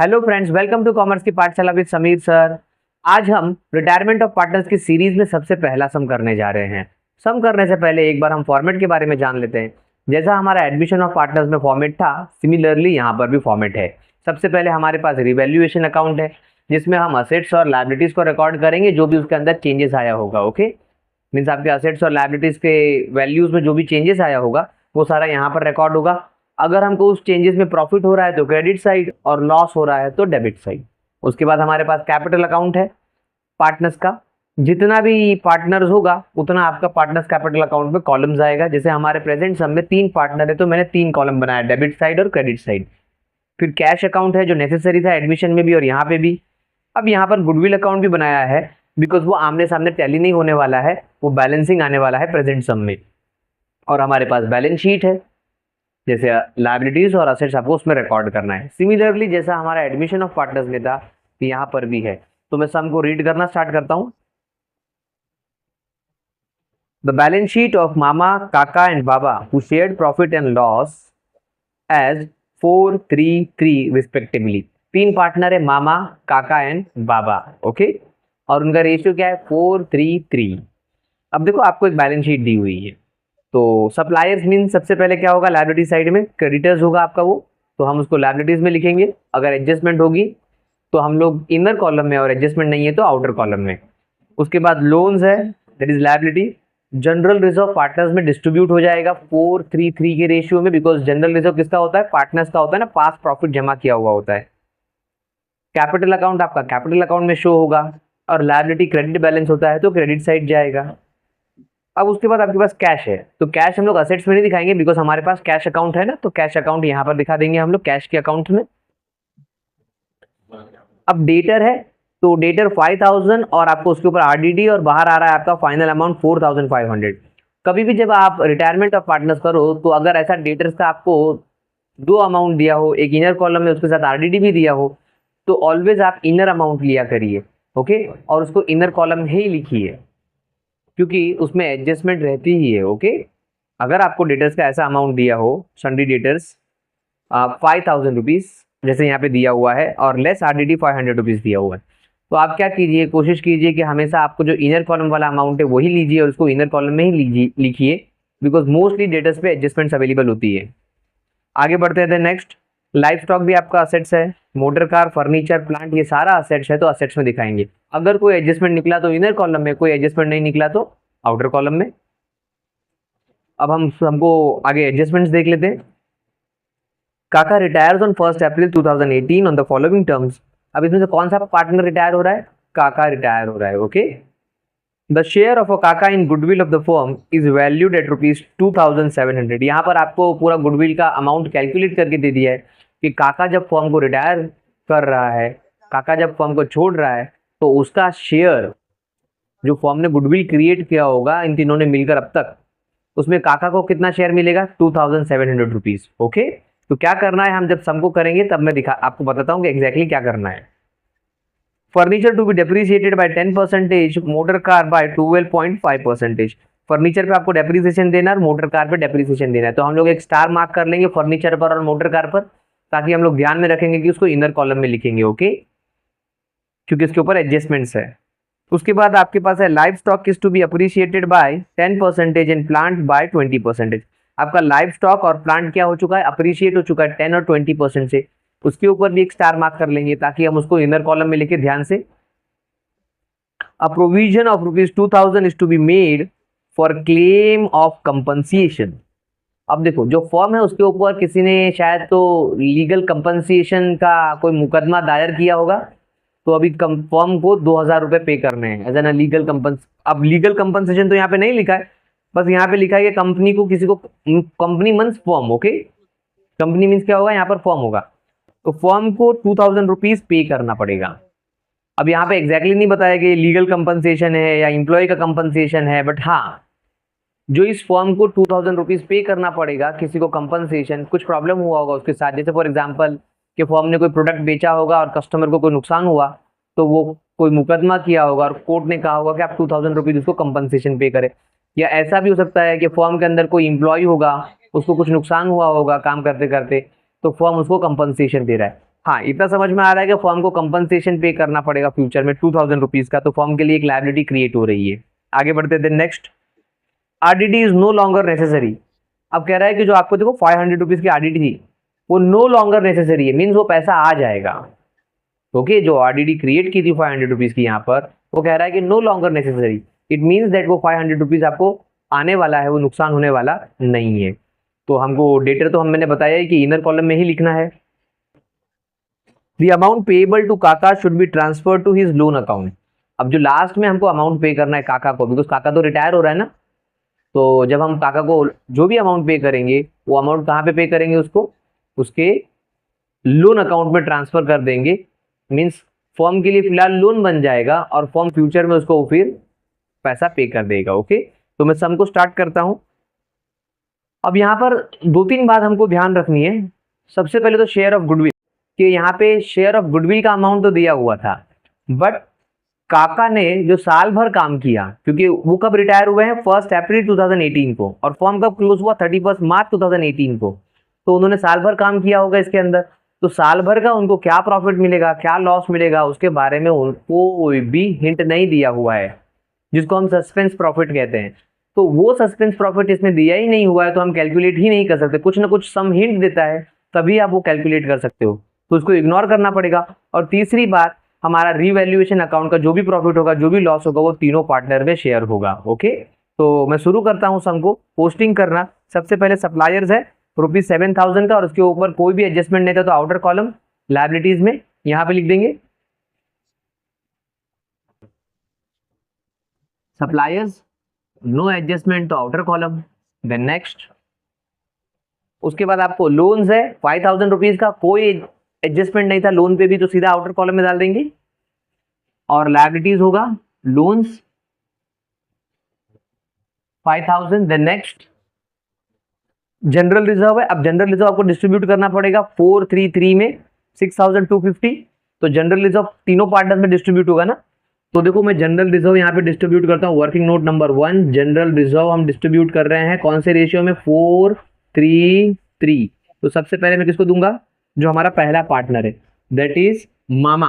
Hello friends, welcome to commerce की पाठशाला with Sameer sir. आज हम रिटायरमेंट ऑफ पार्टनर्स की सीरीज में सबसे पहला सम करने जा रहे हैं। सम करने से पहले एक बार हम फॉर्मेट के बारे में जान लेते हैं। जैसा हमारा एडमिशन ऑफ पार्टनर्स में फॉर्मेट था, सिमिलरली यहाँ पर भी फॉर्मेट है। सबसे पहले हमारे पास रिवैल्यूएशन अकाउंट है, जिसमें हम असेट्स और लायबिलिटीज को रिकॉर्ड करेंगे, जो भी उसके अंदर चेंजेस आया होगा। ओके, मीन्स आपके असेट्स और लायबिलिटीज के वैल्यूज में जो भी चेंजेस आया होगा वो सारा यहाँ पर रिकॉर्ड होगा। अगर हमको उस चेंजेस में प्रॉफिट हो रहा है तो क्रेडिट साइड, और लॉस हो रहा है तो डेबिट साइड। उसके बाद हमारे पास कैपिटल अकाउंट है पार्टनर्स का। जितना भी पार्टनर्स होगा उतना आपका पार्टनर्स कैपिटल अकाउंट में कॉलम्स आएगा। जैसे हमारे प्रेजेंट सम में 3 पार्टनर है तो मैंने 3 कॉलम बनाया, डेबिट साइड और क्रेडिट साइड। फिर कैश अकाउंट है जो नेसेसरी था एडमिशन में भी और यहाँ पे भी। अब यहाँ पर गुडविल अकाउंट भी बनाया है, बिकॉज वो आमने सामने टैली नहीं होने वाला है, वो बैलेंसिंग आने वाला है प्रेजेंट सम में। और हमारे पास बैलेंस शीट है, जैसे लायबिलिटीज और असेट्स आपको उसमें रिकॉर्ड करना है। सिमिलरली जैसा हमारा एडमिशन ऑफ पार्टनर्स में था यहाँ पर भी है। तो मैं सम को रीड करना स्टार्ट करता हूँ। The balance sheet of Mama, Kaka and Baba who shared profit and loss as 4, 3, 3 respectively. 3 partner है, Mama, Kaka and Baba. Okay, और उनका रेशियो क्या है? 4, 3, 3। अब देखो, आपको एक बैलेंस शीट दी हुई है। तो सप्लायर्स मीन सबसे पहले क्या होगा? लायबिलिटी साइड में क्रेडिटर्स होगा आपका वो, तो हम उसको लायबिलिटीज में लिखेंगे। अगर एडजस्टमेंट होगी तो हम लोग इनर कॉलम में, और एडजस्टमेंट नहीं है तो आउटर कॉलम में। उसके बाद लोन्स है, that is liability. General reserve partners में डिस्ट्रीब्यूट हो जाएगा 4, 3, 3 के रेशियो में, बिकॉज जनरल रिजर्व किसका होता है? पार्टनर्स का होता है ना, पास प्रॉफिट जमा किया हुआ होता है। कैपिटल अकाउंट आपका कैपिटल अकाउंट में शो होगा, और लायबिलिटी क्रेडिट बैलेंस होता है तो क्रेडिट साइड जाएगा। अब उसके बाद आपके पास कैश है, तो कैश हम लोग असेट्स में नहीं दिखाएंगे, बिकॉज हमारे पास कैश अकाउंट है ना, तो कैश अकाउंट यहाँ पर दिखा देंगे हम लोग कैश के अकाउंट में। अब डेटर है, तो डेटर 5000 और आपको उसके ऊपर आरडीडी, और बाहर आ रहा है आपका फाइनल अमाउंट 4500। कभी भी जब आप रिटायरमेंट ऑफ पार्टनर्स करो तो अगर ऐसा डेटर्स का आपको 2 अमाउंट दिया हो, एक इनर कॉलम में उसके साथ आरडीडी भी दिया हो, तो ऑलवेज आप इनर अमाउंट लिया करिए। ओके, और उसको इनर कॉलम में ही लिखिए, क्योंकि उसमें एडजस्टमेंट रहती ही है। ओके, अगर आपको डेटर्स का ऐसा अमाउंट दिया हो, सन्डी डेटर्स 5000 रुपीज़ जैसे यहाँ पे दिया हुआ है, और लेस आरडीडी 500 रुपीज़ दिया हुआ है, तो आप क्या कीजिए, कोशिश कीजिए कि हमेशा आपको जो इनर कॉलम वाला अमाउंट है वही लीजिए और उसको इनर कॉलम में ही लिखिए, बिकॉज मोस्टली डेटर्स पे एडजस्टमेंट्स अवेलेबल होती है। आगे बढ़ते हैं नेक्स्ट। लाइफ स्टॉक भी आपका असेट्स है, मोटर कार, फर्नीचर, प्लांट, ये सारा असेट्स है, तो असेट्स में दिखाएंगे। अगर कोई एडजस्टमेंट निकला तो इनर कॉलम में, कोई एडजस्टमेंट नहीं निकला तो आउटर कॉलम में। अब हमको आगे एडजस्टमेंट्स देख लेते हैं। काका retires on 1 April 2018 on the following terms. अब इसमें से कौन सा पार्टनर रिटायर हो रहा है? काका रिटायर हो रहा है। Okay, the share of a काका in goodwill of the firm is valued at ₹2700। यहाँ पर आपको पूरा गुडविल का अमाउंट कैलकुलेट करके दे दिया है कि काका जब फर्म को रिटायर कर रहा है, काका जब फर्म को छोड़ रहा है, तो उसका शेयर जो फर्म ने गुडविल क्रिएट किया होगा इन तीनों ने मिलकर अब तक, उसमें काका को कितना शेयर मिलेगा? 2700 रुपीज़। ओके, तो क्या करना है, हम जब सम को करेंगे तब मैं आपको बताता हूँ कि एग्जैक्टली क्या करना है। Furniture to be depreciated by 10%, motor car by 12.5%। Furniture पे आपको डेप्रिसिएशन देना है और मोटर कार पे डेप्रिसिएशन देना है, तो हम लोग एक स्टार मार्क कर लेंगे फर्नीचर पर और मोटर कार पर, ताकि हम लोग ध्यान में रखेंगे कि उसको इनर कॉलम में लिखेंगे। ओके, क्योंकि इसके ऊपर एडजस्टमेंट्स है। उसके बाद आपके पास है life stock is to be appreciated by 10% and plant by 20%। आपका लाइफ स्टॉक और प्लांट क्या हो चुका है? अप्रिशिएट हो चुका है 10 और 20% से। उसके ऊपर भी एक स्टार मार्क कर लेंगे ताकि हम उसको इनर कॉलम में लिखे ध्यान से। A provision of ₹2000 is to be made for claim of compensation. अब देखो, जो फॉर्म है उसके ऊपर किसी ने शायद तो लीगल कंपनसेशन का कोई मुकदमा दायर किया होगा, तो अभी फॉर्म को 2000 रुपये पे करने हैं एज एन लीगल कंपनस। अब लीगल कंपनसेशन तो यहाँ पे नहीं लिखा है, बस यहाँ पे लिखा है कि कंपनी को, किसी को, company means form. Okay, company means क्या होगा? यहाँ पर फॉर्म होगा, तो फॉर्म को 2000 रुपीज़ पे करना पड़ेगा। अब यहाँ पे एग्जैक्टली नहीं बताया कि लीगल कंपनसेशन है या एम्प्लॉय का कंपनसेशन है, बट हाँ, जो इस फॉर्म को 2000 रुपीज़ पे करना पड़ेगा, किसी को कंपनसेशन, कुछ प्रॉब्लम हुआ होगा उसके साथ, जैसे फॉर एग्जांपल कि फॉर्म ने कोई प्रोडक्ट बेचा होगा और कस्टमर को कोई नुकसान हुआ, तो वो कोई मुकदमा किया होगा और कोर्ट ने कहा होगा कि आप 2000 रुपीज़ उसको कंपनसेशन पे करें। या ऐसा भी हो सकता है कि फॉर्म के अंदर कोई एम्प्लॉय होगा, उसको कुछ नुकसान हुआ होगा काम करते करते, तो फॉर्म उसको कंपनसेशन दे रहा है। हाँ, इतना समझ में आ रहा है कि फर्म को कंपनसेशन पे करना पड़ेगा फ्यूचर में 2000 रुपीज का, तो फर्म के लिए एक लायबिलिटी क्रिएट हो रही है। आगे बढ़ते थे next, RDD is no longer necessary. अब कह रहा है कि जो आपको देखो 500 रुपीज की आरडीडी थी वो नो लॉन्गर नेसेसरी है, मीन्स वो पैसा आ जाएगा। ओके, जो आरडीडी क्रिएट की थी 500 रुपीज की, यहाँ पर वो कह रहा है कि no longer necessary, it means that वो 500 रुपीज आपको आने वाला है, वो नुकसान होने वाला नहीं है। तो हमको डेटर तो मैंने बताया है कि इनर कॉलम में ही लिखना है। The amount payable to Kaka should be transfer to his loan account. अब जो लास्ट में हमको अमाउंट पे करना है काका को, बिकॉज काका तो रिटायर हो रहा है ना, तो जब हम काका को जो भी अमाउंट पे करेंगे वो अमाउंट कहाँ पे करेंगे, उसको उसके लोन अकाउंट में ट्रांसफर कर देंगे। मीन्स फर्म के लिए फिलहाल लोन बन जाएगा और फर्म फ्यूचर में उसको फिर पैसा पे कर देगा। ओके, तो मैं सम को स्टार्ट करता हूं। अब यहाँ पर दो तीन बात हमको ध्यान रखनी है। सबसे पहले तो शेयर ऑफ गुडविल, कि यहाँ पे शेयर ऑफ गुडविल का अमाउंट तो दिया हुआ था, बट काका ने जो साल भर काम किया, क्योंकि वो कब रिटायर हुए हैं 1 अप्रैल 2018 को, और फर्म कब क्लोज हुआ 31 मार्च 2018 को, तो उन्होंने साल भर काम किया होगा इसके अंदर। तो साल भर का उनको क्या प्रॉफिट मिलेगा, क्या लॉस मिलेगा, उसके बारे में उनको कोई भी हिंट नहीं दिया हुआ है, जिसको हम सस्पेंस प्रॉफिट कहते हैं। तो वो सस्पेंस प्रॉफिट इसमें दिया ही नहीं हुआ है, तो हम कैलकुलेट ही नहीं कर सकते। कुछ ना कुछ सम हिंट देता है तभी आप वो कैलकुलेट कर सकते हो, तो उसको इग्नोर करना पड़ेगा। और तीसरी बात, हमारा रीवैल्यूएशन अकाउंट का जो भी प्रॉफिट होगा, जो भी लॉस होगा, वो तीनों पार्टनर में शेयर होगा। ओके, तो मैं शुरू करता हूं सम को। पोस्टिंग करना, सबसे पहले सप्लायर्स है ₹7,000 का, और उसके ऊपर कोई भी एडजस्टमेंट नहीं था, तो आउटर कॉलम लायबिलिटीज में यहां पे लिख देंगे सप्लायर्स, नो एडजस्टमेंट तो आउटर कॉलम। देन नेक्स्ट, उसके बाद आपको लोन्स है 5,000 रुपीज का, कोई एडजस्टमेंट नहीं था लोन पे भी, तो सीधा आउटर कॉलम में डाल देंगे। और लायबिलिटीज होगा loans 5,000। Then next, general reserve है। अब जनरल रिजर्व आपको डिस्ट्रीब्यूट करना पड़ेगा 433 में 6,250, तो जनरल रिजर्व तीनों पार्टनर्स में डिस्ट्रीब्यूट होगा ना। तो देखो मैं जनरल रिजर्व यहाँ पे डिस्ट्रीब्यूट करता हूँ। Working note number 1, general reserve हम डिस्ट्रीब्यूट कर रहे हैं कौन से रेशियो में, 433। तो सबसे पहले मैं किसको दूंगा, जो हमारा पहला पार्टनर है, दैट इज मामा।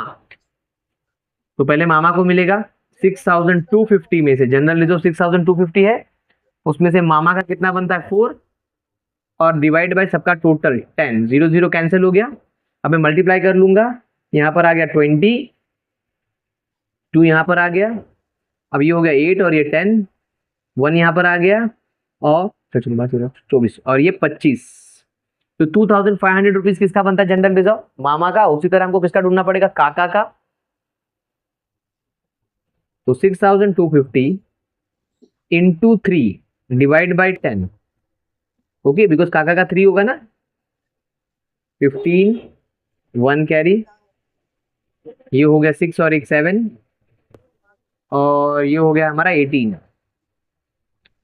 तो पहले मामा को मिलेगा 6,250 में से, जनरल रिजर्व 6,250 है, उसमें से मामा का कितना बनता है 4, और डिवाइड बाय सबका टोटल 10, 0 0 कैंसिल हो गया। अब मैं मल्टीप्लाई कर लूंगा, यहाँ पर आ गया 20, 2 यहाँ पर आ गया, अब ये हो गया 8 और ये 10, 1 यहाँ पर आ गया, और 24 और ये 25। तो 2,500 रुपीज किसका बनता है जनरल रिजर्व, मामा का। उसी तरह हमको किसका ढूंढना पड़ेगा, काका का। तो 6,250 into 3 divide by 10। Okay, because काका का 3 होगा ना, 15, 1 कैरी, ये हो गया 6 और एक 7, और ये हो गया हमारा 18।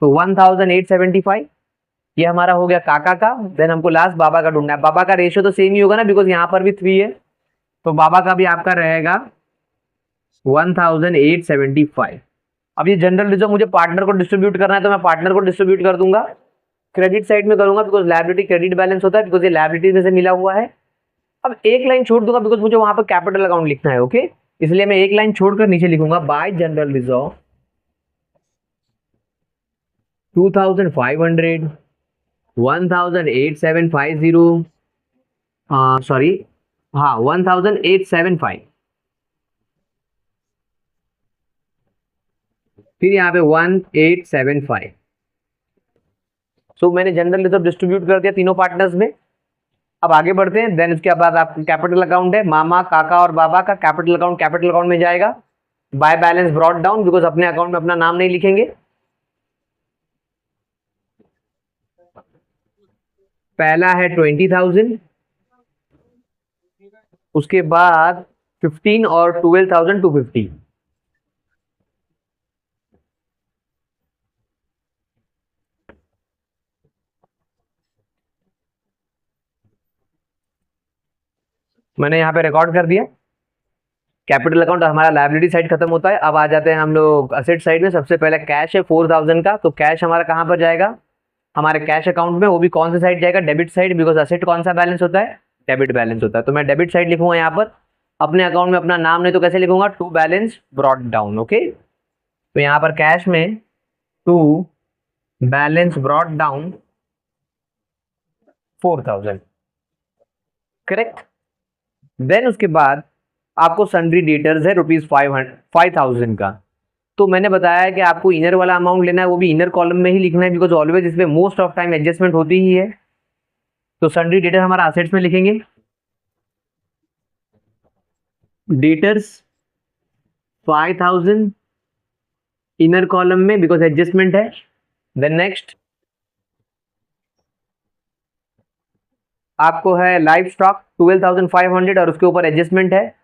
तो 1,875 ये हमारा हो गया काका का। देन हमको लास्ट बाबा का ढूंढना है। बाबा का रेशियो तो सेम ही होगा ना, बिकॉज यहाँ पर भी 3 है, तो बाबा का भी आपका रहेगा 1,875। अब ये जनरल रिजर्व मुझे पार्टनर को डिस्ट्रीब्यूट करना है, तो मैं पार्टनर को डिस्ट्रीब्यूट कर दूंगा, क्रेडिट साइड में करूंगा, बिकॉज लायबिलिटी क्रेडिट बैलेंस होता है, बिकॉज ये लायबिलिटी में से मिला हुआ है। अब एक लाइन छोड़ दूंगा, बिकॉज मुझे वहां पर कैपिटल अकाउंट लिखना है। ओके, इसलिए मैं एक लाइन छोड़कर नीचे लिखूंगा, बाय जनरल रिजर्व 2,500, 1,8750, सॉरी, हाँ 1,875, फिर यहाँ पे 1,875। सो मैंने जनरल रिजर्व डिस्ट्रीब्यूट कर दिया तीनों पार्टनर्स में। अब आगे बढ़ते हैं। देन उसके बाद आपका कैपिटल अकाउंट है, मामा, काका और बाबा का कैपिटल अकाउंट में जाएगा। By balance brought down, because अपने अकाउंट में अपना नाम नहीं लिखेंगे। पहला है 20,000, उसके बाद 15 और 12,250। मैंने यहाँ पे रिकॉर्ड कर दिया। कैपिटल अकाउंट हमारा लायबिलिटी साइड खत्म होता है। अब आ जाते हैं हम लोग असेट साइड में। सबसे पहले कैश है 4,000 का, तो कैश हमारा कहाँ पर जाएगा, हमारे कैश अकाउंट में। वो भी कौन सी साइड जाएगा, डेबिट साइड, बिकॉज असेट कौन सा बैलेंस होता है, डेबिट बैलेंस होता है। तो मैं डेबिट साइड लिखूंगा यहाँ पर, अपने अकाउंट में अपना नाम नहीं तो कैसे लिखूंगा, to balance brought down. Okay, तो यहाँ पर कैश में to balance brought down 4000, correct. Then उसके बाद आपको सन्ड्री डेटर्स है रुपीज 5000 का। तो मैंने बताया कि आपको इनर वाला अमाउंट लेना है, वो भी इनर कॉलम में ही लिखना है, बिकॉज ऑलवेज इसमें मोस्ट ऑफ टाइम एडजस्टमेंट होती ही है। तो सन्ड्री डेटर हमारा असेट्स में लिखेंगे, डेटर्स 5000 इनर कॉलम में बिकॉज एडजस्टमेंट है। देन नेक्स्ट आपको है लाइव स्टॉक 12500 और उसके ऊपर एडजस्टमेंट है।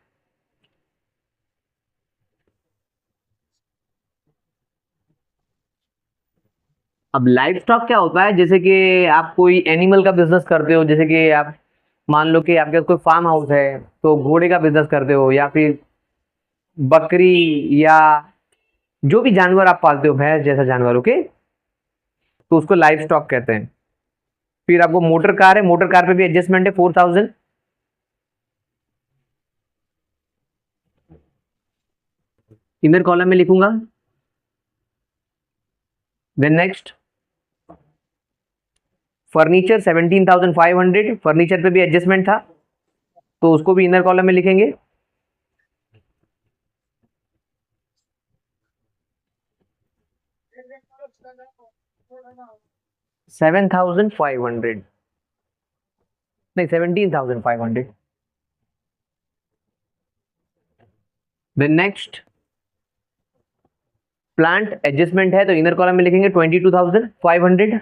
अब लाइव स्टॉक क्या होता है, जैसे कि आप कोई एनिमल का बिजनेस करते हो, जैसे कि आप मान लो कि आपके पास कोई फार्म हाउस है तो घोड़े का बिजनेस करते हो, या फिर बकरी, या जो भी जानवर आप पालते हो, भैंस जैसा जानवर, ओके, तो उसको लाइव स्टॉक कहते हैं। फिर आपको मोटर कार है, मोटर कार पे भी एडजस्टमेंट है 4000, इनर कॉलम में लिखूंगा। देन नेक्स्ट फर्नीचर 17500, फर्नीचर पे भी एडजस्टमेंट था तो उसको भी इनर कॉलम में लिखेंगे। $7,500 नहीं, 17,500। देन नेक्स्ट प्लांट एडजस्टमेंट है तो इनर कॉलम में लिखेंगे 22,500।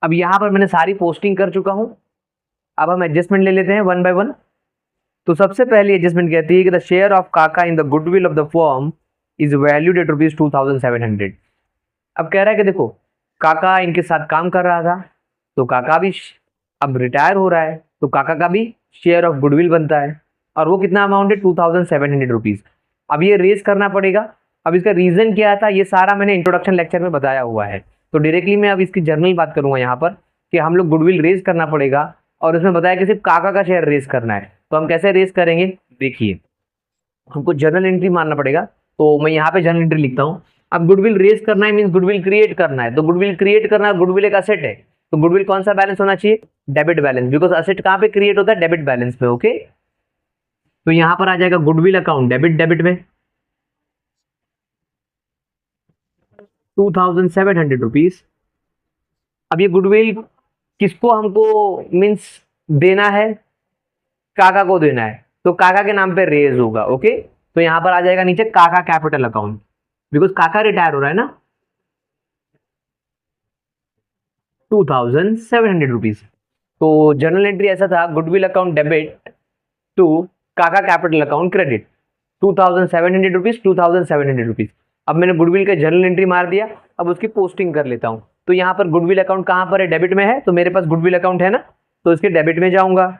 अब यहां पर मैंने सारी पोस्टिंग कर चुका हूं, अब हम एडजस्टमेंट ले लेते हैं वन बाय वन। तो सबसे पहली एडजस्टमेंट कहती है कि द शेयर ऑफ काका in the goodwill of the firm is valued eight rupees 2700। अब कह रहा है कि देखो काका इनके साथ काम कर रहा था, तो काका भी अब रिटायर हो रहा है, तो काका का भी शेयर ऑफ गुडविल बनता है, और वो कितना अमाउंट है 2700 रुपीज। अब ये रेज करना पड़ेगा। अब इसका रीजन क्या था, ये सारा मैंने इंट्रोडक्शन लेक्चर में बताया हुआ है। तो डायरेक्टली मैं अब इसकी जर्नल बात करूंगा यहाँ पर कि हम लोग गुडविल रेज करना पड़ेगा, और उसमें बताया कि सिर्फ काका का शेयर रेज करना है। तो हम कैसे रेज करेंगे, देखिए हमको जर्नल एंट्री मारना पड़ेगा। तो मैं यहाँ पे जर्नल एंट्री लिखता हूँ। अब गुडविल रेज करना है मीन्स गुडविल क्रिएट करना है, तो गुडविल क्रिएट करना, गुडविल एक असेट है, तो गुडविल कौन सा बैलेंस होना चाहिए, डेबिट बैलेंस, बिकॉज असेट कहाँ पे क्रिएट होता है, डेबिट बैलेंस पे। ओके, तो यहाँ पर आ जाएगा गुडविल अकाउंट डेबिट, डेबिट में 2700 रुपीज। अब ये गुडविल किसको हमको मीन्स देना है, काका को देना है, तो काका के नाम पे रेज होगा। ओके, तो यहां पर आ जाएगा नीचे काका कैपिटल अकाउंट, बिकॉज काका रिटायर हो रहा है ना, 2700 रुपीज। तो जर्नल एंट्री ऐसा था, गुडविल अकाउंट डेबिट टू काका capital account credit 2700 rupees, 2700 rupees. अब मैंने गुडविल का जर्नल एंट्री मार दिया, अब उसकी पोस्टिंग कर लेता हूं। तो यहाँ पर गुडविल अकाउंट कहां पर है, डेबिट में है, तो मेरे पास गुडविल अकाउंट है ना, तो इसके डेबिट में जाऊंगा,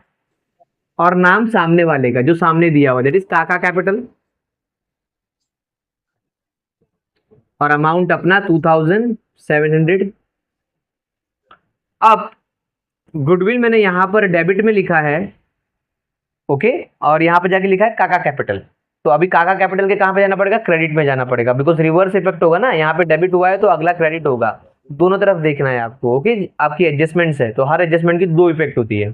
और नाम सामने वाले का जो सामने दिया हुआ दैट इज काका कैपिटल, और अमाउंट अपना 2700। अब गुडविल मैंने यहां पर डेबिट में लिखा है, ओके, और यहां पर जाके लिखा है काका कैपिटल। तो अभी काका कैपिटल के कहां पे जाना पड़ेगा, क्रेडिट में जाना पड़ेगा, बिकॉज रिवर्स इफेक्ट होगा ना, यहाँ पे डेबिट हुआ है तो अगला क्रेडिट होगा, दोनों तरफ देखना है आपको। ओके, आपकी एडजस्टमेंट्स है तो हर एडजस्टमेंट की दो इफेक्ट होती है।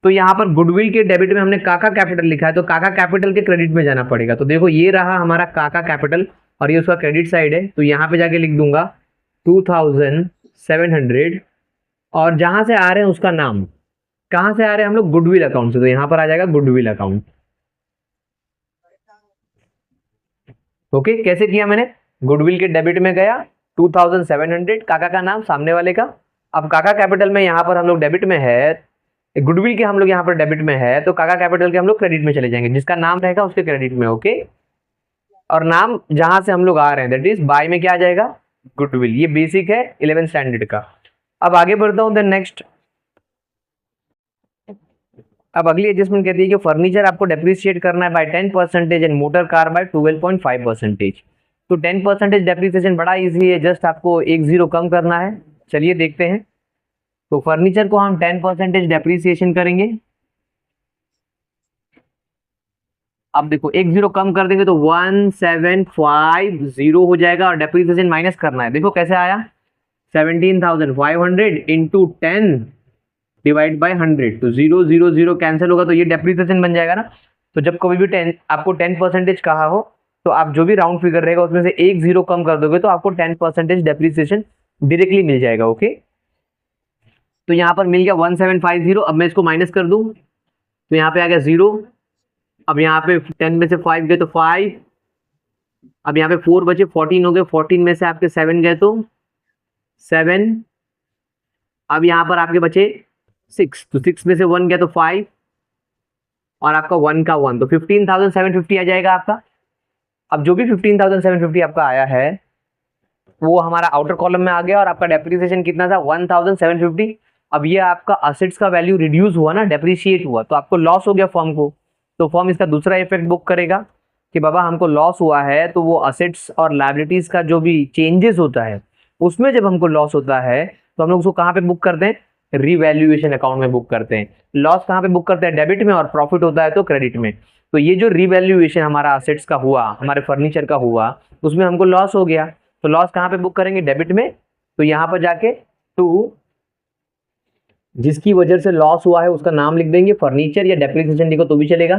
तो यहाँ पर गुडविल के डेबिट में हमने काका कैपिटल लिखा है, तो काका कैपिटल के क्रेडिट में जाना पड़ेगा। तो देखो ये रहा हमारा काका कैपिटल और ये उसका क्रेडिट साइड है, तो यहाँ पे जाके लिख दूंगा 2700, और जहां से आ रहे हैं उसका नाम, कहां से आ रहे हैं हम लोग, गुडविल अकाउंट से, तो यहाँ पर आ जाएगा गुडविल अकाउंट। ओके, कैसे किया मैंने, गुडविल के डेबिट में गया 2700, काका का नाम सामने वाले का। अब काका कैपिटल में यहाँ पर हम लोग डेबिट में है, गुडविल के हम लोग यहाँ पर डेबिट में है, तो काका कैपिटल के हम लोग क्रेडिट में चले जाएंगे, जिसका नाम रहेगा उसके क्रेडिट में। ओके, और नाम जहां से हम लोग आ रहे हैं दैट इज बाय में क्या आ जाएगा, गुडविल। ये बेसिक है 11th स्टैंडर्ड का। अब आगे बढ़ता हूं, देन नेक्स्ट। अब अगली एडजस्टमेंट कहती है कि फर्नीचर आपको डेप्रिशिएट करना है by 10% and motor car by 12.5%। तो 10% डेप्रिसिएशन बड़ा इजी है, जस्ट आपको एक जीरो कम करना है। चलिए देखते हैं। तो फर्नीचर को हम 10% डेप्रिसिएशन करेंगे। अब देखो एक जीरो कम कर देंगे तो 1750 हो जाएगा, और डेप्रिसिएशन माइनस करना है। देखो कैसे आया, 17,500 इंटू 10 डिवाइड बाई 100, तो 0 0 0 कैंसिल होगा, तो ये डेप्रिसिएशन बन जाएगा ना। तो जब कभी भी 10 आपको 10% कहा हो, तो आप जो भी राउंड फिगर रहेगा उसमें से एक जीरो कम कर दोगे तो आपको 10% डेप्रिसिएशन डायरेक्टली मिल जाएगा। ओके, तो यहाँ पर मिल गया 1750। अब मैं इसको माइनस कर दूं तो यहाँ पे आ गया 0। अब यहाँ पे 10 में से 5 गए तो 5। अब यहाँ पे 4 बचे, 14 हो गए, 14 में से आपके 7 गए तो 7। अब यहाँ पर आपके बचे 6, तो 6 में से 1 गया तो 5, और आपका 1 का 1, तो 15,750 आ जाएगा आपका। अब जो भी 15,750 आपका आया है वो हमारा आउटर कॉलम में आ गया, और आपका डेप्रिसिएशन कितना था 1750। अब ये आपका असेट्स का वैल्यू रिड्यूस हुआ ना, डेप्रिशिएट हुआ, तो आपको लॉस हो गया फर्म को। तो फर्म इसका दूसरा इफेक्ट बुक करेगा कि बाबा हमको लॉस हुआ है, तो वो असेट्स और लायबिलिटीज का जो भी चेंजेस होता है उसमें जब हमको लॉस होता है तो हम लोग उसको कहाँ पे बुक करते हैं, रिवैल्यूएशन अकाउंट में बुक करते हैं। लॉस कहाँ पे बुक करते हैं, डेबिट में, और प्रॉफिट होता है तो क्रेडिट में। तो ये जो रिवैल्यूएशन हमारा असेट्स का हुआ, हमारे फर्नीचर का हुआ, उसमें हमको लॉस हो गया, तो लॉस कहाँ पे बुक करेंगे, डेबिट में। तो यहाँ पर जाके टू जिसकी वजह से लॉस हुआ है उसका नाम लिख देंगे, फर्नीचर, या डेप्रिसिएशन लिखो तो भी चलेगा।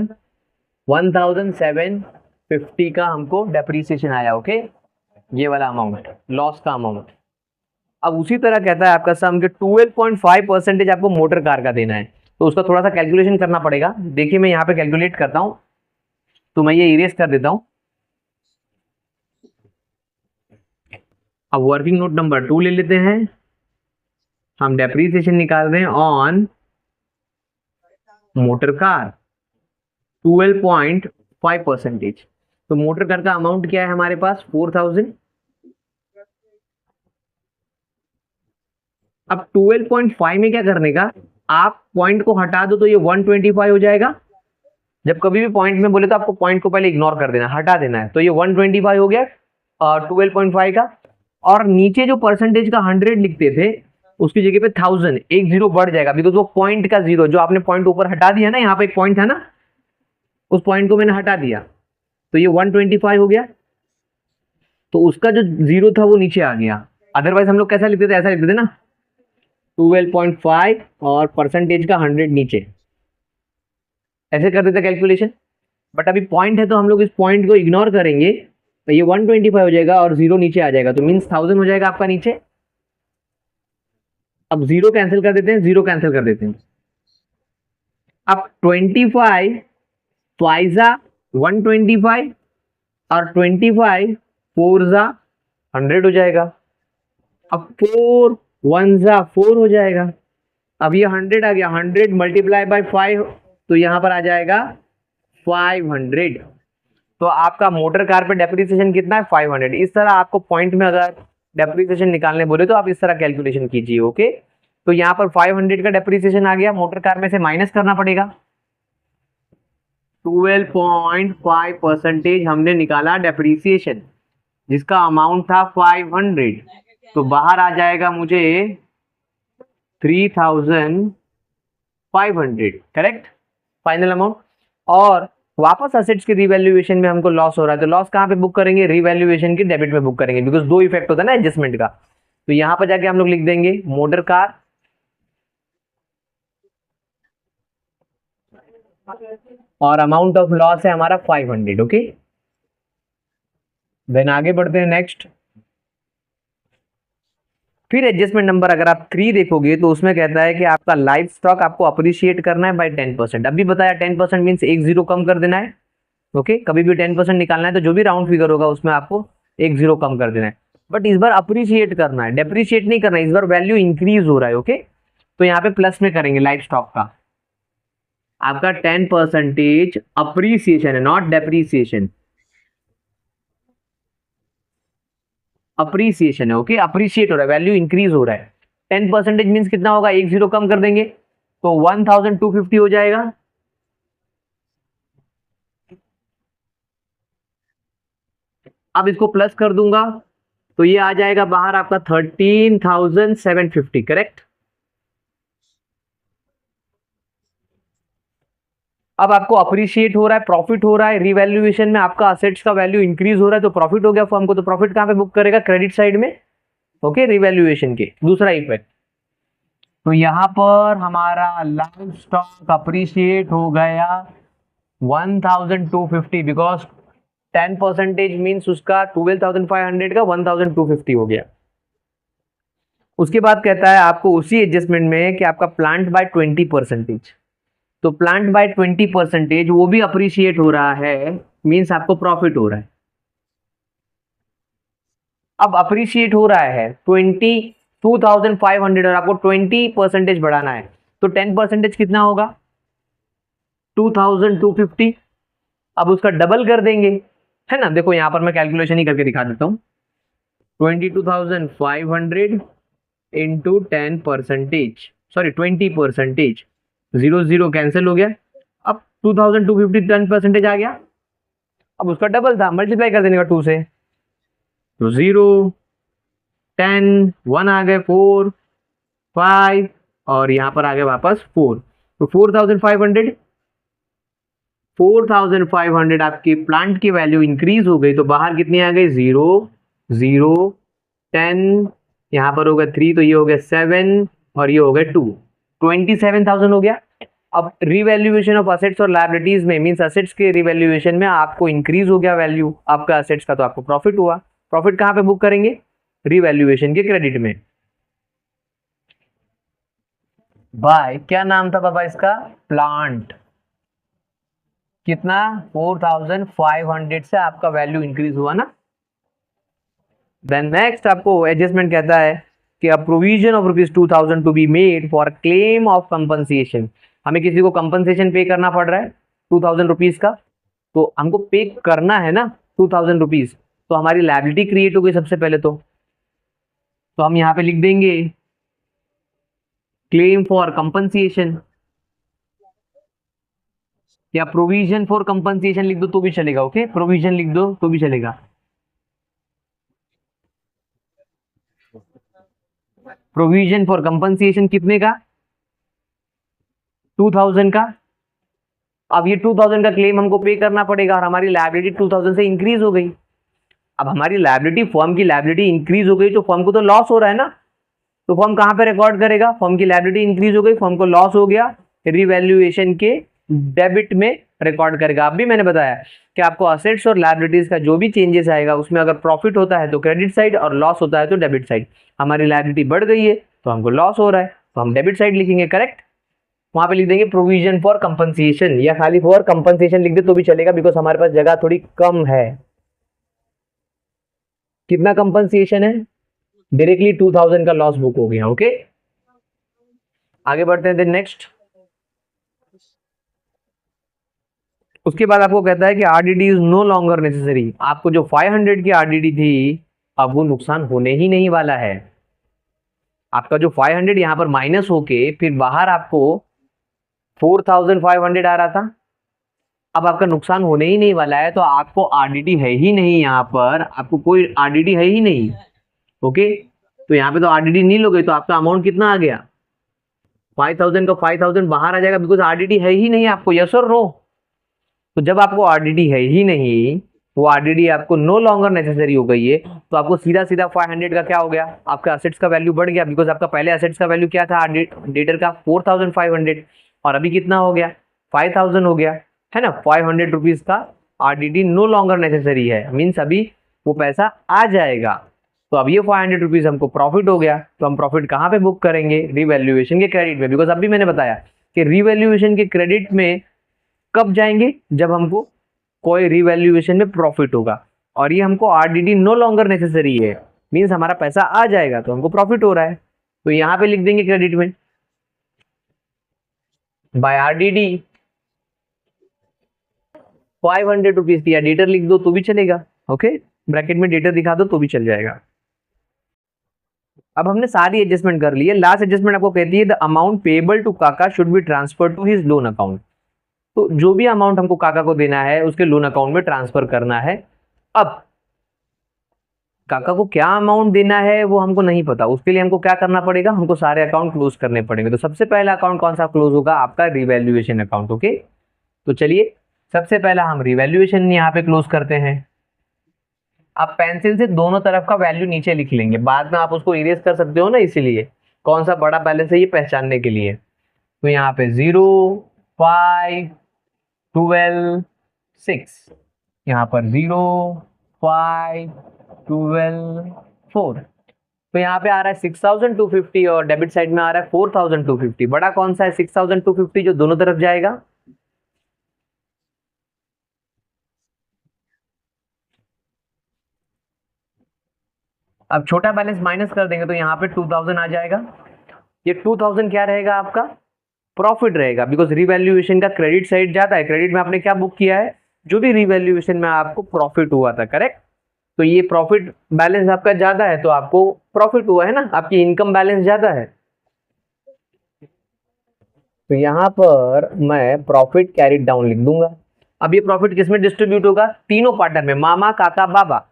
1750 का हमको डेप्रिसिएशन आया। ओके, ये वाला अमाउंट लॉस का अमाउंट। अब उसी तरह कहता है आपका सम के 12.5% आपको मोटर कार का देना है, तो उसका थोड़ा सा कैलकुलेशन करना पड़ेगा। देखिए मैं यहाँ पे कैलकुलेट करता हूँ, तो मैं ये इरेज कर देता हूँ। अब वर्किंग नोट नंबर 2 ले लेते हैं, हम डेप्रिसिएशन निकाल रहे हैं ऑन मोटर कार 12.5%। तो मोटर कार का अमाउंट क्या है हमारे पास, 4000। अब 12.5 में क्या करने का, आप पॉइंट को हटा दो तो ये 125 हो जाएगा। जब कभी भी पॉइंट में बोले तो आपको पॉइंट को पहले इग्नोर कर देना, हटा देना है, तो ये 125 हो गया 12.5 का। और नीचे जो परसेंटेज का 100 लिखते थे उसकी जगह पे 1000, एक जीरो बढ़ जाएगा, बिकॉज वो पॉइंट का जीरो, जो आपने पॉइंट ऊपर हटा दिया ना, यहाँ पे एक पॉइंट था ना, उस पॉइंट को मैंने हटा दिया, तो ये 125 हो गया। तो उसका जो जीरो था वो नीचे आ गया। अदरवाइज हम लोग कैसा लिखते थे, ऐसा लिखते थे ना, 12.5 और परसेंटेज का 100 नीचे, ऐसे कर देते कैलकुलेशन। बट अभी पॉइंट है तो हम लोग इस पॉइंट को इग्नोर करेंगे, तो ये 125 हो जाएगा और जीरो नीचे आ जाएगा, तो मीन्स 1000 हो जाएगा आपका नीचे। अब जीरो कैंसिल कर देते हैं, जीरो कैंसिल कर देते हैं। अब 25 फाइजा 125 और 25 फोर जा 100 हो जाएगा। अब 4 1 जा 4 हो जाएगा। अब ये 100 आ गया, 100 मल्टीप्लाई बाय 5, तो यहां पर आ जाएगा 500। तो आपका मोटर कार पे डेप्रिसिएशन कितना है, 500। इस तरह आपको पॉइंट में अगर डेप्रिसिएशन निकालने बोले तो आप इस तरह कैलकुलेशन कीजिए। ओके, तो यहाँ पर 500 का डेप्रिसिएशन आ गया, मोटर कार में से माइनस करना पड़ेगा। 12.5% हमने निकाला डेप्रिसिएशन, जिसका अमाउंट था 500, तो बाहर आ जाएगा मुझे 3500, करेक्ट फाइनल अमाउंट। और वापस असेट्स की रिवैल्यूएशन में हमको लॉस हो रहा है, तो लॉस कहाँ पे बुक करेंगे, रिवैल्यूएशन की डेबिट में बुक करेंगे, बिकॉज दो इफेक्ट होता है ना एडजस्टमेंट का। तो यहां पर जाके हम लोग लिख देंगे मोटर कार और अमाउंट ऑफ लॉस है हमारा 500। ओके, देन आगे बढ़ते हैं नेक्स्ट। फिर एडजस्टमेंट नंबर अगर आप 3 देखोगे तो उसमें कहता है कि आपका लाइफ स्टॉक आपको अप्रिशिएट करना है बाय 10%। अभी बताया 10% मीन्स एक जीरो कम कर देना है। ओके, कभी भी 10% निकालना है तो जो भी राउंड फिगर होगा उसमें आपको एक जीरो कम कर देना है। बट इस बार अप्रिशिएट करना है, डेप्रिशिएट नहीं करना है, इस बार वैल्यू इंक्रीज हो रहा है। ओके, तो यहाँ पे प्लस में करेंगे लाइफ स्टॉक का। आपका 10% अप्रिसिएशन है, नॉट डेप्रिसिएशन, अप्रिसिएशन है। ओके, अप्रिशिएट हो रहा है, वैल्यू इंक्रीज हो रहा है। 10% मीन्स कितना होगा, एक जीरो कम कर देंगे तो 1250 हो जाएगा। अब इसको प्लस कर दूंगा तो ये आ जाएगा बाहर आपका 13,750, करेक्ट। अब आपको अप्रिशिएट हो रहा है, प्रॉफिट हो रहा है, रिवैल्यूएशन में आपका असेट्स का वैल्यू इंक्रीज हो रहा है तो प्रॉफिट हो गया फर्म को। तो प्रॉफिट कहां पे बुक करेगा? क्रेडिट साइड में, ओके, रिवैल्यूएशन के। दूसरा इफेक्ट, तो यहां पर हमारा लाइव स्टॉक अप्रिशिएट हो गया 1250, बिकॉज 10% मीन्स उसका 12,500 का 1250 हो गया। उसके बाद कहता है आपको उसी एडजस्टमेंट में कि आपका प्लांट बाय 20%, तो प्लांट बाय 20% वो भी अप्रिशिएट हो रहा है, मीन्स आपको प्रॉफिट हो रहा है। अब अप्रिशिएट हो रहा है 22,500 और आपको 20% बढ़ाना है, तो 10% कितना होगा? 2,250। अब उसका डबल कर देंगे, है ना। देखो यहां पर मैं कैलकुलेशन ही करके दिखा देता हूं। 22,500 इंटू 10%, सॉरी 20%, 0 कैंसिल हो गया। अब 2,250 10% आ गया। अब उसका डबल था, मल्टीप्लाई कर देने का 2 से, तो 0 10 1 आ गए, 4 5 और यहां पर आ गए वापस 4, तो 4,500 आपकी प्लांट की वैल्यू इंक्रीज हो गई। तो बाहर कितनी आ गई? 0 0 10, यहां पर हो गया 3, तो ये हो गया 7 और ये हो गया 2, 27,000 हो गया। अब रिवैल्यूएशन ऑफ असेट्स और लायबिलिटीज में, मींस असेट्स के रिवैल्यूएशन में आपको इंक्रीज हो गया वैल्यू आपका असेट्स का, तो आपको प्रॉफिट हुआ। प्रॉफिट कहां पे बुक करेंगे? रिवैल्यूएशन के क्रेडिट में। बाय, क्या नाम था बाबा इसका? प्लांट। कितना? 4,500 से आपका वैल्यू इंक्रीज हुआ ना। देन नेक्स्ट आपको एडजस्टमेंट कहता है कि a provision of ₹2,000 to be made for claim of compensation. हमें किसी को कंपनसेशन पे करना पड़ रहा है ₹2,000 का, तो हमको पे करना है ना ₹2,000, तो हमारी लायबिलिटी क्रिएट हो गई सबसे पहले। तो हम यहाँ पे लिख देंगे क्लेम फॉर कंपनसेशन, या प्रोविजन फॉर कंपनसेशन लिख दो तो भी चलेगा, ओके, प्रोविजन लिख दो तो भी चलेगा। प्रोविजन फॉर कंपनसेशन कितने का? 2,000 का। अब ये 2,000 का क्लेम हमको पे करना पड़ेगा और हमारी लायबिलिटी 2,000 से इंक्रीज हो गई। अब हमारी लायबिलिटी, फर्म की लायबिलिटी इंक्रीज हो गई तो फर्म को तो लॉस हो रहा है ना, तो फर्म कहां पे रिकॉर्ड करेगा? फर्म की लायबिलिटी इंक्रीज हो गई, फर्म को लॉस हो गया, रिवैल्यूएशन के डेबिट में रिकॉर्ड करेगा। अब भी मैंने बताया कि आपको असेट्स और लायबिलिटीज का जो भी चेंजेस आएगा उसमें अगर प्रॉफिट होता है तो क्रेडिट साइड और लॉस होता है तो डेबिट साइड। हमारी लायबिलिटी बढ़ गई है तो हमको लॉस हो रहा है तो हम डेबिट साइड लिखेंगे, करेक्ट। वहां पे लिख देंगे प्रोविजन फॉर कंपनसेशन, या खाली फॉर कंपनसेशन लिख दे तो भी चलेगा, बिकॉज हमारे पास जगह थोड़ी कम है। कितना कंपनसेशन है? डायरेक्टली 2,000 का लॉस बुक हो गया, ओके। आगे बढ़ते हैं नेक्स्ट। उसके बाद आपको कहता है कि RDD is no longer necessary. आपको जो 500 की आरडीडी थी अब वो नुकसान होने ही नहीं वाला है। आपका जो 500 यहां पर माइनस होके फिर बाहर आपको 4,500 आ रहा था, अब आपका नुकसान होने ही नहीं वाला है। तो आपको आरडीडी है ही नहीं, यहाँ पर आपको कोई आरडीडी है ही नहीं, ओके। तो यहाँ पे तो आरडीडी नहीं लोगे तो आपका अमाउंट कितना आ गया? 5,000 का 5,000 बाहर आ जाएगा, बिकॉज आरडीडी है ही नहीं आपको, यस और नो। तो जब आपको आरडीडी है ही नहीं, वो आरडीडी आपको नो लॉन्गर नेसेसरी हो गई है, तो आपको सीधा सीधा 500 का क्या हो गया? आपका असेट्स का वैल्यू बढ़ गया, बिकॉज आपका पहले असेट्स का वैल्यू क्या था डेटर का? 4,500 और अभी कितना हो गया? 5,000 हो गया, है ना। 500 रुपीज का आरडीडी नो लॉन्गर नेसेसरी है, मीन्स अभी वो पैसा आ जाएगा। तो अब ये 500 रुपीज हमको प्रॉफिट हो गया, तो हम प्रॉफिट कहाँ पे बुक करेंगे? रिवैल्यूएशन के क्रेडिट में, बिकॉज अभी मैंने बताया कि रिवैल्यूएशन के क्रेडिट में कब जाएंगे? जब हमको कोई रिवैल्यूएशन में प्रॉफिट होगा, और ये हमको आरडीडी नो लॉन्गर नेसेसरी है, मीन्स हमारा पैसा आ जाएगा तो हमको प्रॉफिट हो रहा है, तो यहाँ पे लिख देंगे क्रेडिट में बाय आरडीडी 500 रुपीज की, या डेटर लिख दो तो भी चलेगा, ओके, ब्रैकेट में डेटर दिखा दो तो भी चल जाएगा। अब हमने सारी एडजस्टमेंट कर ली है। लास्ट एडजस्टमेंट आपको कहती है the amount payable to Kaka should be transfer to his loan account. तो जो भी अमाउंट हमको काका को देना है उसके लोन अकाउंट में ट्रांसफर करना है। अब काका को क्या अमाउंट देना है वो हमको नहीं पता, उसके लिए हमको क्या करना पड़ेगा, हमको सारे अकाउंट क्लोज करने पड़ेंगे। तो सबसे पहला अकाउंट कौन सा क्लोज होगा, आपका रिवैल्यूएशन अकाउंट। ओके, तो चलिए सबसे पहला हम रिवैल्यूएशन यहाँ पे क्लोज करते हैं। आप पेंसिल से दोनों तरफ का वैल्यू नीचे लिख लेंगे, बाद में आप उसको इरेज कर सकते हो ना, इसीलिए कौन सा बड़ा बैलेंस है ये पहचानने के लिए। तो यहाँ पे 0, 5, 12, 6, यहाँ पर 0, 5, 12, 4। तो यहाँ पे आ रहा है 6250 और डेबिट साइड में आ रहा है 4250। बड़ा कौन सा है, 6250 जो दोनों तरफ जाएगा। अब छोटा बैलेंस माइनस कर देंगे तो यहाँ पे 2000 आ जाएगा। ये 2000 क्या रहेगा, आपका प्रॉफिट रहेगा, बिकॉज रिवैल्यूएशन का क्रेडिट साइड जाता है। क्रेडिट में आपने क्या बुक किया है, जो भी रिवैल्यूएशन में आपको प्रॉफिट हुआ था, करेक्ट। तो ये प्रॉफिट बैलेंस आपका ज्यादा है तो आपको प्रॉफिट हुआ है ना, आपकी इनकम बैलेंस ज्यादा है। तो यहाँ पर मैं प्रॉफिट कैरिड डाउन लिख दूंगा। अब ये प्रॉफिट किसमें डिस्ट्रीब्यूट होगा, तीनों पार्टनर में, मामा, काका, बाबा।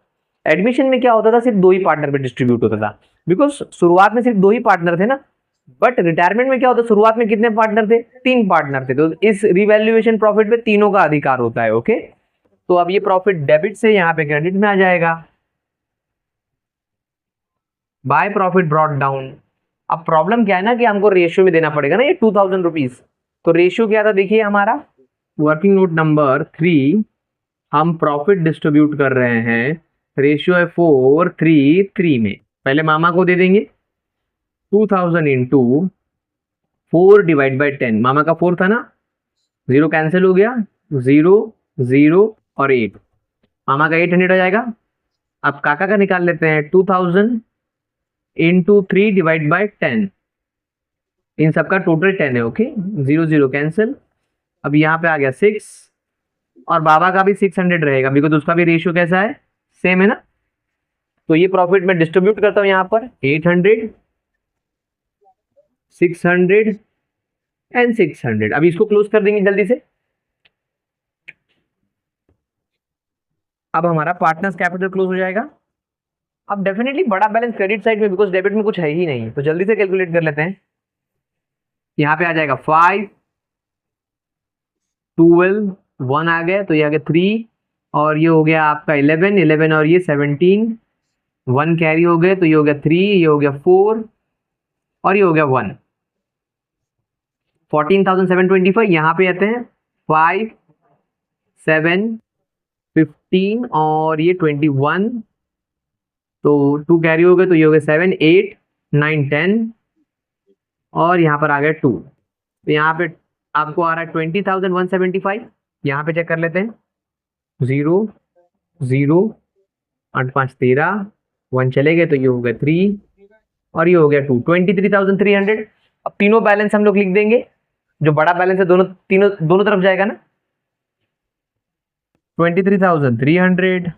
एडमिशन में क्या होता था, सिर्फ 2 ही पार्टनर में डिस्ट्रीब्यूट होता था, बिकॉज शुरुआत में सिर्फ 2 ही पार्टनर थे ना। बट रिटायरमेंट में क्या होता है, शुरुआत में कितने पार्टनर थे, 3 पार्टनर थे। तो इस रिवैल्यूएशन प्रॉफिट में तीनों का अधिकार होता है। ओके, तो अब ये प्रॉफिट डेबिट से यहाँ पे क्रेडिट में आ जाएगा। By profit brought down. अब प्रॉब्लम क्या है ना कि हमको रेशियो में देना पड़ेगा ना ये 2000 रुपीज। तो रेशियो क्या था, देखिए हमारा वर्किंग नोट नंबर 3, हम प्रॉफिट डिस्ट्रीब्यूट कर रहे हैं, रेशियो है 4:3:3 में। पहले मामा को दे देंगे 2000 इंटू 4/10। मामा का 4 था ना, 0 कैंसिल हो गया, 0, 0 और 8, मामा का 800 आ जाएगा। अब काका का निकाल लेते हैं, 2000 इंटू 3/10, इन सबका टोटल 10 है। Okay, 0, 0 cancel. अब यहाँ पे आ गया 6 और बाबा का भी 600 रहेगा, बिकॉज उसका भी रेशियो कैसा है, सेम है ना। तो ये प्रॉफिट मैं डिस्ट्रीब्यूट करता हूँ यहाँ पर 800, 600 एंड 600। अब इसको क्लोज कर देंगे जल्दी से। अब हमारा पार्टनर्स कैपिटल क्लोज हो जाएगा। अब डेफिनेटली बड़ा बैलेंस क्रेडिट साइड में, बिकॉज डेबिट में कुछ है ही नहीं, तो जल्दी से कैलकुलेट कर लेते हैं। यहाँ पे आ जाएगा 5, 12, 1 आ गया, तो ये आ गया 3 और ये हो गया आपका 11, 11 और ये 17, 1 कैरी हो गए, तो ये हो गया 3, ये हो गया 4 और ये हो गया 1, 14,725। यहाँ पे आते हैं 5, 7, 15 और ये 21, तो 2 कैरी हो गए, तो ये हो गया 7, 8, 9, 10 और यहाँ पर आ गया 2। तो यहाँ पे आपको आ रहा है 20,175। यहाँ पे चेक कर लेते हैं, 0, 0, 8, 5, 13, 1 चले गए, तो ये हो गया 3 और ये हो गया 2, 23,300। अब तीनों बैलेंस हम लोग लिख देंगे, जो बड़ा बैलेंस है दोनों तरफ जाएगा ना। 23,300,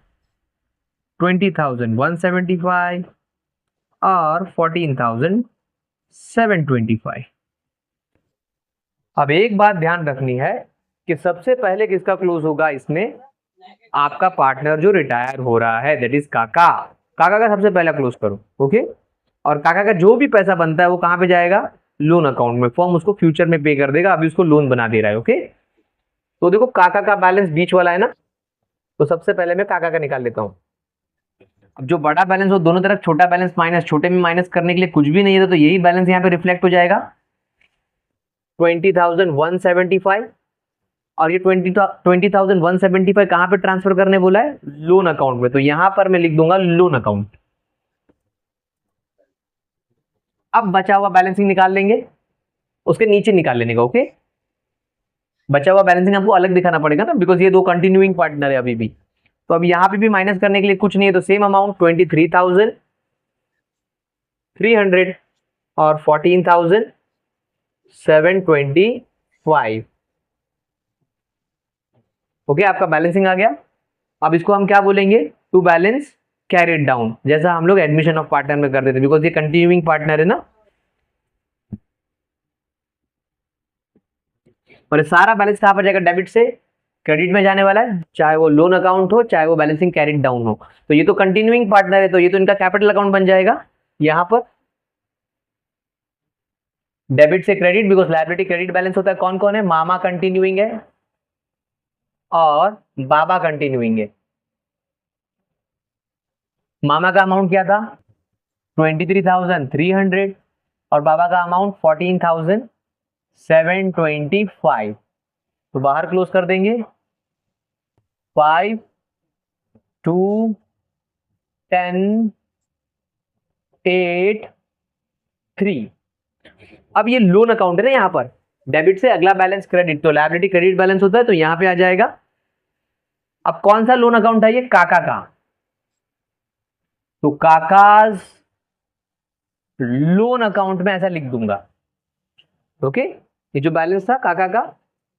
20,175 और 14,725। अब एक बात ध्यान रखनी है कि सबसे पहले किसका क्लोज होगा इसमें, आपका पार्टनर जो रिटायर हो रहा है, दैट इज काका। काका का सबसे पहला क्लोज करो। ओके, और काका का जो भी पैसा बनता है वो कहाँ पे जाएगा, लोन अकाउंट में। फॉर्म उसको फ्यूचर में पे कर देगा, अभी उसको लोन बना दे रहा है। ओके, तो देखो काका का बैलेंस बीच वाला है ना, तो सबसे पहले मैं काका का निकाल लेता हूँ। अब जो बड़ा बैलेंस हो दोनों तरफ छोटा बैलेंस माइनस, छोटे में माइनस करने के लिए कुछ भी नहीं है, तो यही बैलेंस यहाँ पे रिफ्लेक्ट हो जाएगा 20,175। और ये 20,175 कहाँ पे ट्रांसफर करने बोला है, लोन अकाउंट में। तो यहां पर मैं लिख दूंगा लोन अकाउंट। अब बचा हुआ बैलेंसिंग निकाल लेंगे, उसके नीचे निकाल लेने का। ओके, बचा हुआ बैलेंसिंग आपको अलग दिखाना पड़ेगा ना, बिकॉज ये 2 कंटिन्यूइंग पार्टनर है अभी भी। तो अब यहाँ पे भी माइनस करने के लिए कुछ नहीं है, तो सेम अमाउंट 23,300 और 14,725। ओके, आपका बैलेंसिंग आ गया। अब इसको हम क्या बोलेंगे, टू बैलेंस कैरिड डाउन, जैसा हम लोग एडमिशन ऑफ पार्टनर में कर देते, बिकॉज ये कंटिन्यूइंग पार्टनर है ना। और सारा बैलेंस कहां पर जाएगा, डेबिट से क्रेडिट में जाने वाला है, चाहे वो लोन अकाउंट हो चाहे वो बैलेंसिंग कैरिड डाउन हो। तो ये तो कंटिन्यूइंग पार्टनर है, तो ये तो इनका कैपिटल अकाउंट बन जाएगा। यहां पर डेबिट से credit, because liability credit balance होता है। कौन कौन है? मामा कंटिन्यूइंग है और बाबा कंटिन्यूइंग है। मामा का अमाउंट क्या था? 23,300 और बाबा का अमाउंट 14,725। तो बाहर क्लोज कर देंगे। 5 2 10 8 3। अब ये लोन अकाउंट है ना, यहां पर डेबिट से अगला बैलेंस क्रेडिट, तो लायबिलिटी क्रेडिट बैलेंस होता है, तो यहां पे आ जाएगा। अब कौन सा लोन अकाउंट है ये? काका का। तो काकाज लोन अकाउंट में ऐसा लिख दूंगा। ओके, ये जो बैलेंस था काका का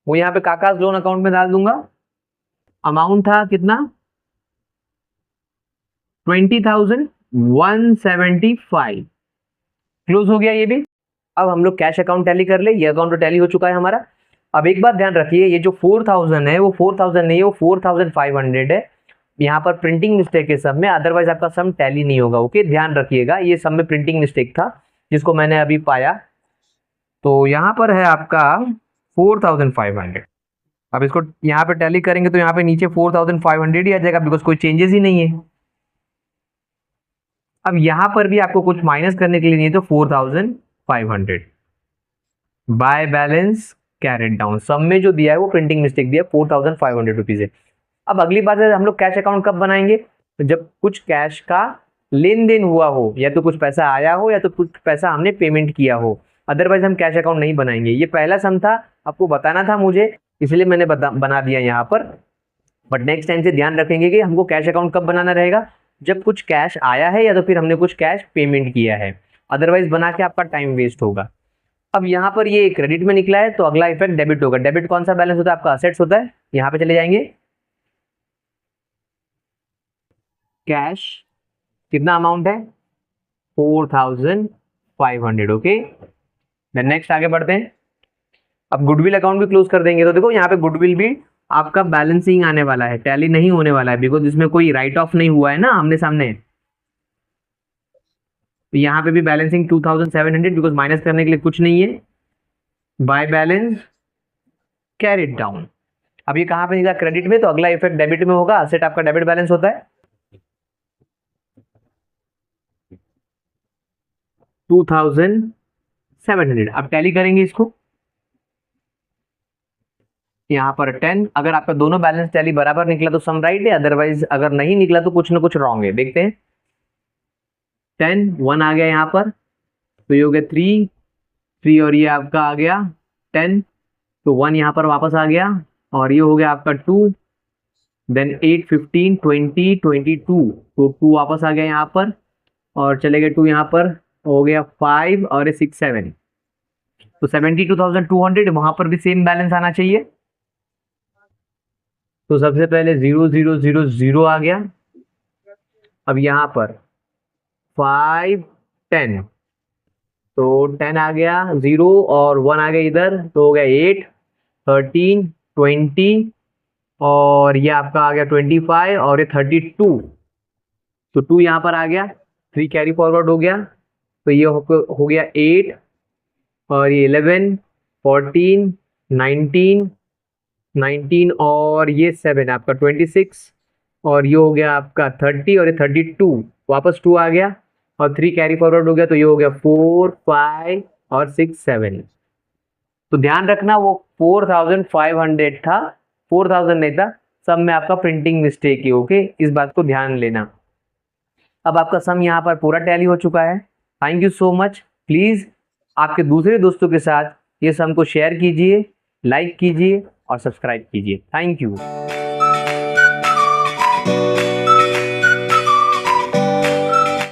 वो यहां पे काकाज लोन अकाउंट में डाल दूंगा। अमाउंट था कितना? 20,175। क्लोज हो गया ये भी। अब हम लोग कैश अकाउंट टैली कर ले। ये अकाउंट तो टैली हो चुका है हमारा। अब एक बात ध्यान रखिए, ये जो 4,000 है वो 4,000 नहीं है, वो 4,500 है। यहाँ पर प्रिंटिंग मिस्टेक है सब में, अदरवाइज आपका सम टैली नहीं होगा। ओके, ध्यान रखिएगा, ये सब में प्रिंटिंग मिस्टेक था जिसको मैंने अभी पाया। तो यहाँ पर है आपका 4,500। अब इसको यहाँ पे टैली करेंगे तो यहाँ पे नीचे 4,500 ही आ जाएगा, बिकॉज कोई चेंजेस ही नहीं है। अब यहाँ पर भी आपको कुछ माइनस करने के लिए नहीं है, तो 4,500 बाय बैलेंस कैरेट डाउन। सब में जो दिया है वो प्रिंटिंग मिस्टेक दिया, 4,500 रुपीज है। अब अगली बात है, हम लोग कैश अकाउंट कब बनाएंगे? तो जब कुछ कैश का लेन देन हुआ हो, या तो कुछ पैसा आया हो या तो कुछ पैसा हमने पेमेंट किया हो, अदरवाइज हम कैश अकाउंट नहीं बनाएंगे। ये पहला सम था, आपको बताना था मुझे, इसलिए मैंने बना दिया यहाँ पर। बट नेक्स्ट टाइम से ध्यान रखेंगे कि हमको कैश अकाउंट कब बनाना रहेगा? जब कुछ कैश आया है या तो फिर हमने कुछ कैश पेमेंट किया है, अदरवाइज बना के आपका टाइम वेस्ट होगा। अब यहाँ पर ये क्रेडिट में निकला है, तो अगला इफेक्ट डेबिट होगा। डेबिट कौन सा बैलेंस होता है? आपका असेट्स होता है। यहाँ पे चले जाएंगे, कैश कितना अमाउंट है? 4,500। ओके, देन नेक्स्ट आगे बढ़ते हैं। अब गुडविल अकाउंट भी क्लोज कर देंगे। तो देखो यहाँ पे गुडविल भी आपका बैलेंसिंग आने वाला है, टैली नहीं होने वाला है, बिकॉज इसमें कोई राइट ऑफ नहीं हुआ है ना आमने सामने। तो यहाँ पे भी बैलेंसिंग 2,700, बिकॉज माइनस करने के लिए कुछ नहीं है। By balance carried down. अब ये कहाँ पे निकला? क्रेडिट में, तो अगला इफेक्ट डेबिट में होगा। असेट आपका डेबिट बैलेंस होता है। 2,700। अब टैली करेंगे इसको। यहाँ पर 10। अगर आपका दोनों बैलेंस टैली बराबर निकला तो सम राइट है, अदरवाइज अगर नहीं निकला तो कुछ ना कुछ रॉन्ग है। देखते हैं। 10 1 आ गया यहाँ पर, तो ये हो गया 3 और ये आपका आ गया 10, तो 1 यहाँ पर वापस आ गया, और ये हो गया आपका 2, देन 8 15 20 22, तो 2 वापस आ गया यहाँ पर, और चले गए 2 यहाँ पर, हो गया 5 और 6 7, तो 72,200। वहां पर भी सेम बैलेंस आना चाहिए। तो सबसे पहले 0 0 0 0 आ गया। अब यहाँ पर 5 10, तो 10 आ गया, 0 और 1 आ गया इधर, तो हो गया 8 13 20, और ये आपका आ गया 25 और ये 32, तो 2 यहाँ पर आ गया, 3 कैरी फॉरवर्ड हो गया, तो ये हो गया 8 और ये 11 14 19 19 और ये 7 आपका 26, और ये हो गया आपका 30 और ये 32, वापस 2 आ गया और 3 कैरी फॉरवर्ड हो गया, तो ये हो गया 4 5 और 6 7। तो ध्यान रखना वो 4,500 था, 4,000 नहीं था। सब में आपका प्रिंटिंग मिस्टेक है। ओके, इस बात को ध्यान लेना। अब आपका सम यहाँ पर पूरा टैली हो चुका है। Thank you so much. Please आपके दूसरे दोस्तों के साथ ये सम को शेयर कीजिए, लाइक कीजिए और सब्सक्राइब कीजिए। Thank you.